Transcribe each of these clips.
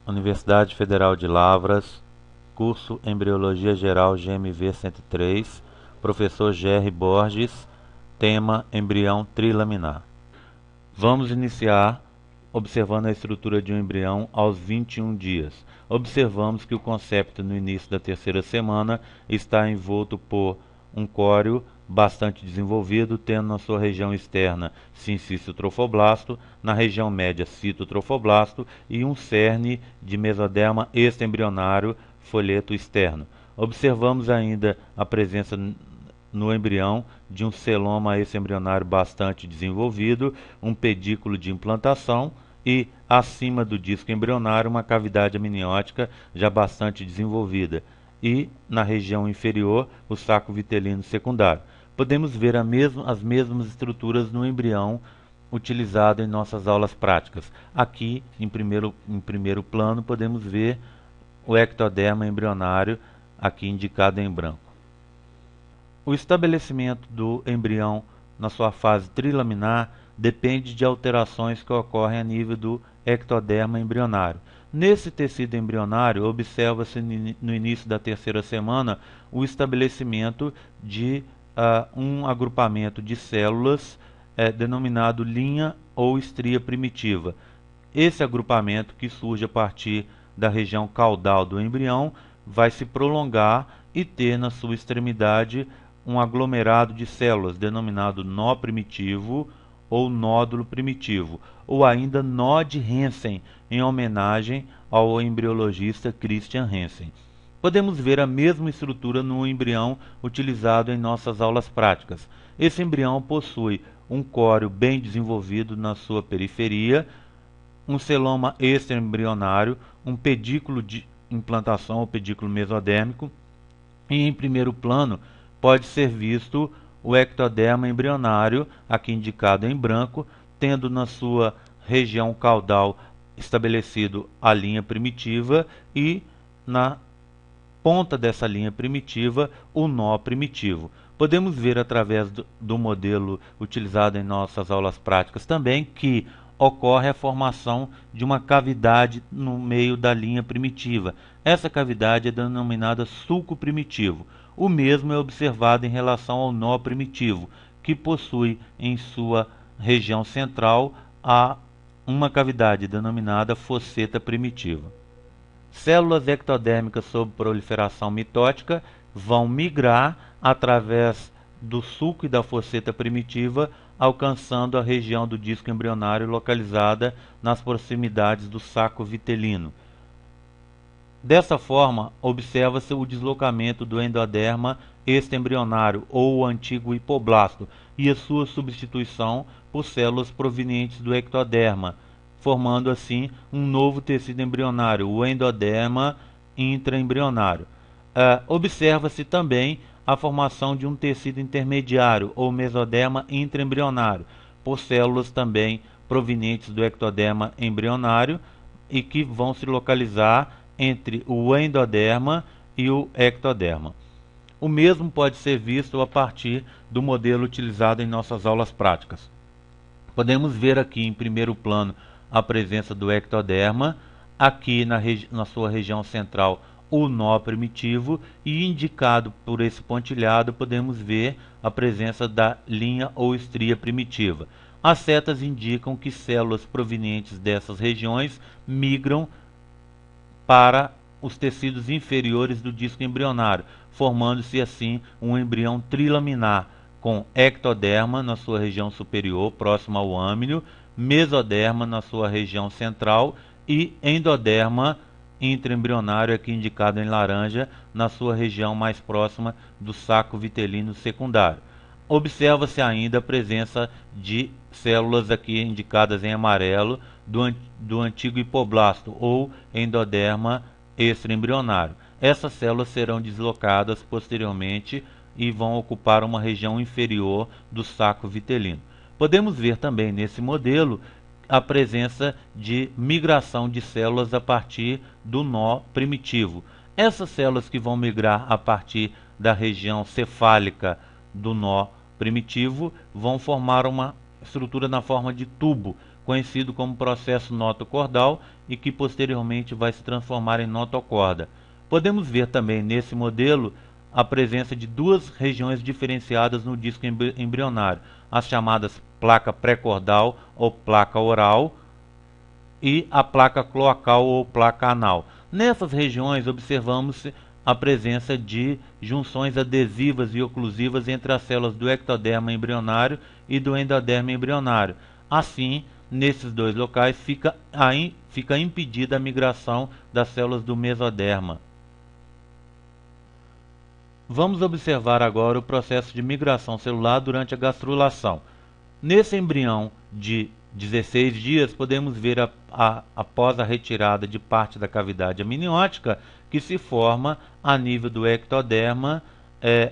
Universidade Federal de Lavras, curso Embriologia Geral GMV 103, professor G.R. Borges, tema embrião trilaminar. Vamos iniciar observando a estrutura de um embrião aos 21 dias. Observamos que o concepto no início da terceira semana está envolto por um córeo bastante desenvolvido, tendo na sua região externa sincício-trofoblasto, na região média citotrofoblasto e um cerne de mesoderma extraembrionário, folheto externo. Observamos ainda a presença no embrião de um celoma extraembrionário bastante desenvolvido, um pedículo de implantação e, acima do disco embrionário, uma cavidade amniótica já bastante desenvolvida. E, na região inferior, o saco vitelino secundário. Podemos ver as mesmas estruturas no embrião utilizado em nossas aulas práticas. Aqui, em primeiro plano, podemos ver o ectoderma embrionário, aqui indicado em branco. O estabelecimento do embrião na sua fase trilaminar depende de alterações que ocorrem a nível do ectoderma embrionário. Nesse tecido embrionário, observa-se no início da terceira semana o estabelecimento de um agrupamento de células denominado linha ou estria primitiva. Esse agrupamento, que surge a partir da região caudal do embrião, vai se prolongar e ter na sua extremidade um aglomerado de células denominado nó primitivo ou nódulo primitivo, ou ainda nó de Hansen, em homenagem ao embriologista Christian Hansen. Podemos ver a mesma estrutura no embrião utilizado em nossas aulas práticas. Esse embrião possui um córeo bem desenvolvido na sua periferia, um celoma extraembrionário, um pedículo de implantação ou pedículo mesodérmico, e em primeiro plano pode ser visto o ectoderma embrionário, aqui indicado em branco, tendo na sua região caudal estabelecido a linha primitiva e na ponta dessa linha primitiva o nó primitivo. Podemos ver através do modelo utilizado em nossas aulas práticas também que ocorre a formação de uma cavidade no meio da linha primitiva. Essa cavidade é denominada sulco primitivo. O mesmo é observado em relação ao nó primitivo, que possui em sua região central uma cavidade denominada fosseta primitiva. Células ectodérmicas sob proliferação mitótica vão migrar através do sulco e da fosseta primitiva, alcançando a região do disco embrionário localizada nas proximidades do saco vitelino. Dessa forma, observa-se o deslocamento do endoderma extraembrionário, ou o antigo hipoblasto, e a sua substituição por células provenientes do ectoderma, formando assim um novo tecido embrionário, o endoderma intraembrionário. Observa-se também a formação de um tecido intermediário, ou mesoderma intraembrionário, por células também provenientes do ectoderma embrionário e que vão se localizar entre o endoderma e o ectoderma. O mesmo pode ser visto a partir do modelo utilizado em nossas aulas práticas. Podemos ver aqui em primeiro plano a presença do ectoderma, aqui na sua região central o nó primitivo, e indicado por esse pontilhado podemos ver a presença da linha ou estria primitiva. As setas indicam que células provenientes dessas regiões migram para os tecidos inferiores do disco embrionário, formando-se assim um embrião trilaminar, com ectoderma na sua região superior, próximo ao âmnio, mesoderma na sua região central e endoderma intraembrionário, aqui indicado em laranja, na sua região mais próxima do saco vitelino secundário. Observa-se ainda a presença de células aqui indicadas em amarelo do antigo hipoblasto ou endoderma extraembrionário. Essas células serão deslocadas posteriormente e vão ocupar uma região inferior do saco vitelino. Podemos ver também nesse modelo a presença de migração de células a partir do nó primitivo. Essas células que vão migrar a partir da região cefálica do nó primitivo vão formar uma estrutura na forma de tubo, conhecido como processo notocordal e que posteriormente vai se transformar em notocorda. Podemos ver também nesse modelo a presença de duas regiões diferenciadas no disco embrionário, as chamadas placa pré-cordal ou placa oral e a placa cloacal ou placa anal. Nessas regiões observamos a presença de junções adesivas e oclusivas entre as células do ectoderma embrionário e do endoderma embrionário. Assim, nesses dois locais fica impedida a migração das células do mesoderma. Vamos observar agora o processo de migração celular durante a gastrulação. Nesse embrião de 16 dias, podemos ver após a retirada de parte da cavidade amniótica que se forma a nível do ectoderma,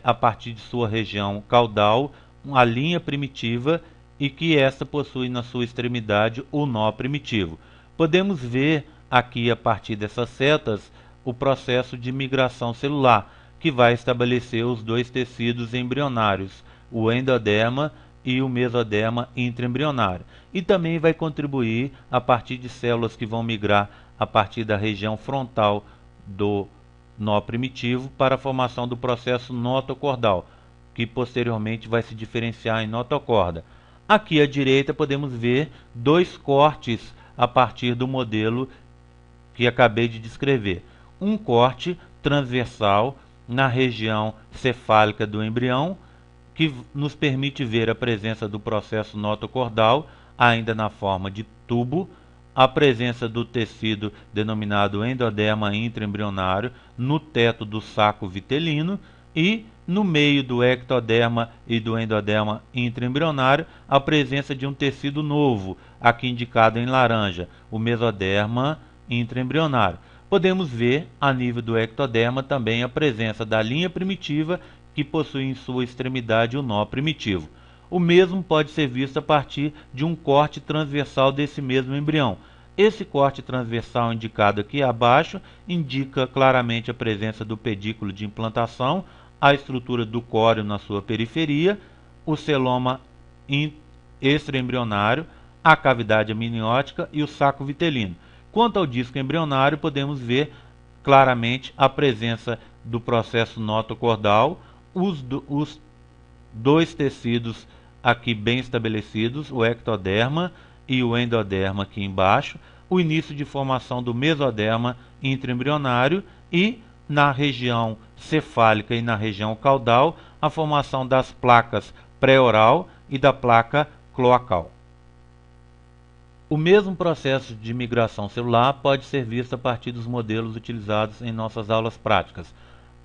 a partir de sua região caudal, uma linha primitiva e que esta possui na sua extremidade o nó primitivo. Podemos ver aqui, a partir dessas setas, o processo de migração celular, que vai estabelecer os dois tecidos embrionários, o endoderma e o mesoderma intraembrionário. E também vai contribuir a partir de células que vão migrar a partir da região frontal do nó primitivo para a formação do processo notocordal, que posteriormente vai se diferenciar em notocorda. Aqui à direita podemos ver dois cortes a partir do modelo que acabei de descrever. Um corte transversal na região cefálica do embrião, que nos permite ver a presença do processo notocordal, ainda na forma de tubo, a presença do tecido denominado endoderma intraembrionário no teto do saco vitelino e no meio do ectoderma e do endoderma intraembrionário a presença de um tecido novo, aqui indicado em laranja, o mesoderma intraembrionário. Podemos ver, a nível do ectoderma, também a presença da linha primitiva, que possui em sua extremidade o nó primitivo. O mesmo pode ser visto a partir de um corte transversal desse mesmo embrião. Esse corte transversal indicado aqui abaixo indica claramente a presença do pedículo de implantação, a estrutura do córeo na sua periferia, o celoma extraembrionário, a cavidade amniótica e o saco vitelino. Quanto ao disco embrionário, podemos ver claramente a presença do processo notocordal, os dois tecidos aqui bem estabelecidos, o ectoderma e o endoderma aqui embaixo, o início de formação do mesoderma intraembrionário e, na região cefálica e na região caudal, a formação das placas pré-oral e da placa cloacal. O mesmo processo de migração celular pode ser visto a partir dos modelos utilizados em nossas aulas práticas.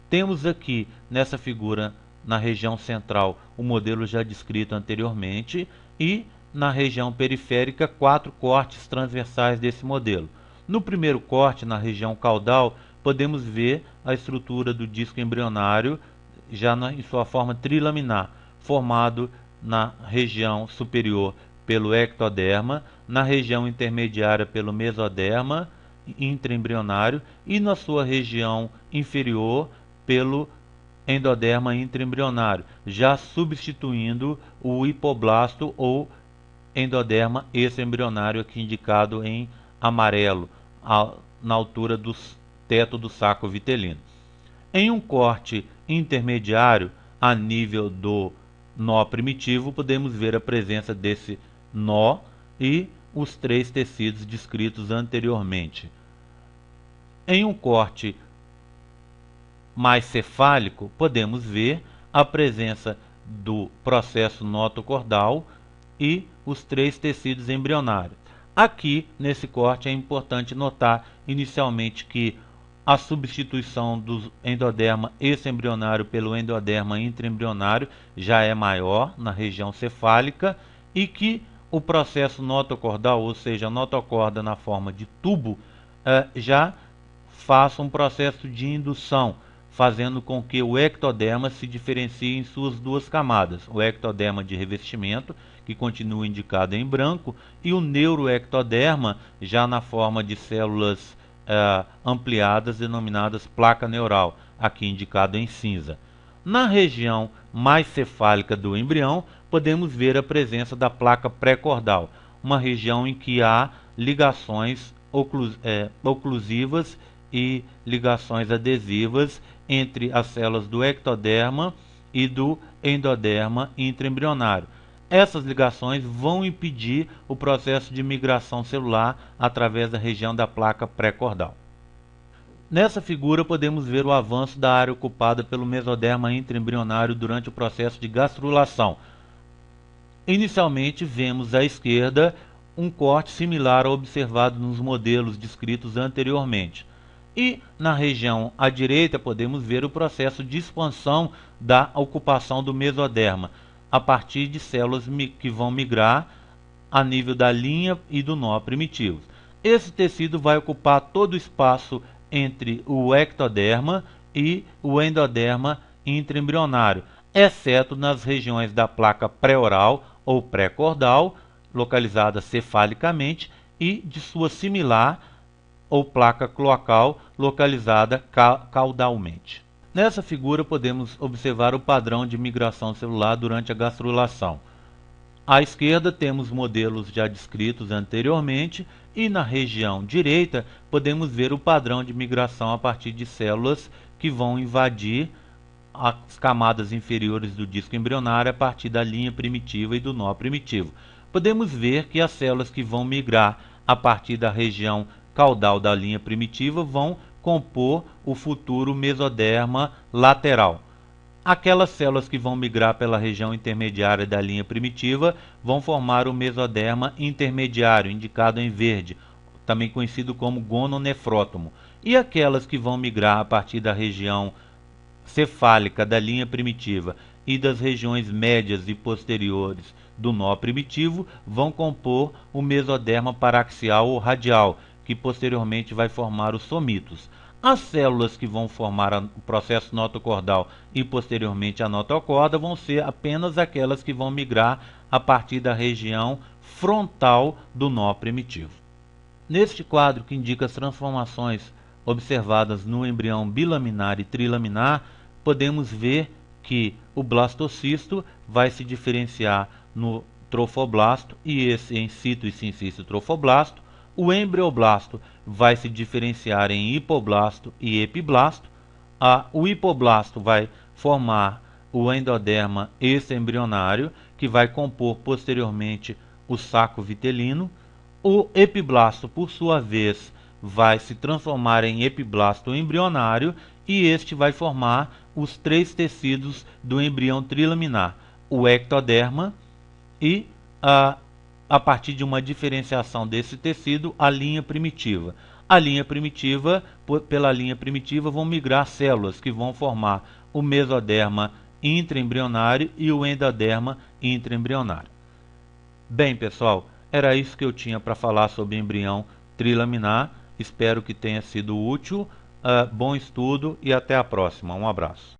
Temos aqui, nessa figura, na região central, o modelo já descrito anteriormente e, na região periférica, 4 cortes transversais desse modelo. No primeiro corte, na região caudal, podemos ver a estrutura do disco embrionário já em sua forma trilaminar, formado na região superior pelo ectoderma, na região intermediária pelo mesoderma intraembrionário e na sua região inferior pelo endoderma intraembrionário, já substituindo o hipoblasto ou endoderma extraembrionário, aqui indicado em amarelo, na altura do teto do saco vitelino. Em um corte intermediário, a nível do nó primitivo, podemos ver a presença desse nó e os 3 tecidos descritos anteriormente. Em um corte mais cefálico, podemos ver a presença do processo notocordal e os 3 tecidos embrionários. Aqui, nesse corte, é importante notar inicialmente que a substituição do endoderma extraembrionário pelo endoderma intraembrionário já é maior na região cefálica e que o processo notocordal, ou seja, a notocorda na forma de tubo, já faça um processo de indução, fazendo com que o ectoderma se diferencie em suas 2 camadas, o ectoderma de revestimento, que continua indicado em branco, e o neuroectoderma, já na forma de células ampliadas, denominadas placa neural, aqui indicado em cinza. Na região mais cefálica do embrião, podemos ver a presença da placa pré-cordal, uma região em que há ligações oclusivas e ligações adesivas entre as células do ectoderma e do endoderma intraembrionário. Essas ligações vão impedir o processo de migração celular através da região da placa pré-cordal. Nessa figura podemos ver o avanço da área ocupada pelo mesoderma intraembrionário durante o processo de gastrulação. Inicialmente vemos à esquerda um corte similar ao observado nos modelos descritos anteriormente. E na região à direita podemos ver o processo de expansão da ocupação do mesoderma, a partir de células que vão migrar a nível da linha e do nó primitivos. Esse tecido vai ocupar todo o espaço entre o ectoderma e o endoderma intraembrionário, exceto nas regiões da placa pré-oral ou pré-cordal, localizada cefalicamente, e de sua similar ou placa cloacal, localizada caudalmente. Nessa figura podemos observar o padrão de migração celular durante a gastrulação. À esquerda temos modelos já descritos anteriormente e na região direita podemos ver o padrão de migração a partir de células que vão invadir as camadas inferiores do disco embrionário a partir da linha primitiva e do nó primitivo. Podemos ver que as células que vão migrar a partir da região caudal da linha primitiva vão compor o futuro mesoderma lateral. Aquelas células que vão migrar pela região intermediária da linha primitiva vão formar o mesoderma intermediário, indicado em verde, também conhecido como gononefrótomo. E aquelas que vão migrar a partir da região cefálica da linha primitiva e das regiões médias e posteriores do nó primitivo vão compor o mesoderma paraxial ou radial, que posteriormente vai formar os somitos. As células que vão formar o processo notocordal e posteriormente a notocorda vão ser apenas aquelas que vão migrar a partir da região frontal do nó primitivo. Neste quadro, que indica as transformações observadas no embrião bilaminar e trilaminar, podemos ver que o blastocisto vai se diferenciar no trofoblasto, e esse em situ e sincisto trofoblasto. O embrioblasto vai se diferenciar em hipoblasto e epiblasto. O hipoblasto vai formar o endoderma extraembrionário, que vai compor posteriormente o saco vitelino. O epiblasto, por sua vez, vai se transformar em epiblasto embrionário, e este vai formar os três tecidos do embrião trilaminar, o ectoderma e a partir de uma diferenciação desse tecido, a linha primitiva. Pela linha primitiva vão migrar células que vão formar o mesoderma intraembrionário e o endoderma intraembrionário. Bem, pessoal, era isso que eu tinha para falar sobre embrião trilaminar. Espero que tenha sido útil. Bom estudo e até a próxima. Um abraço.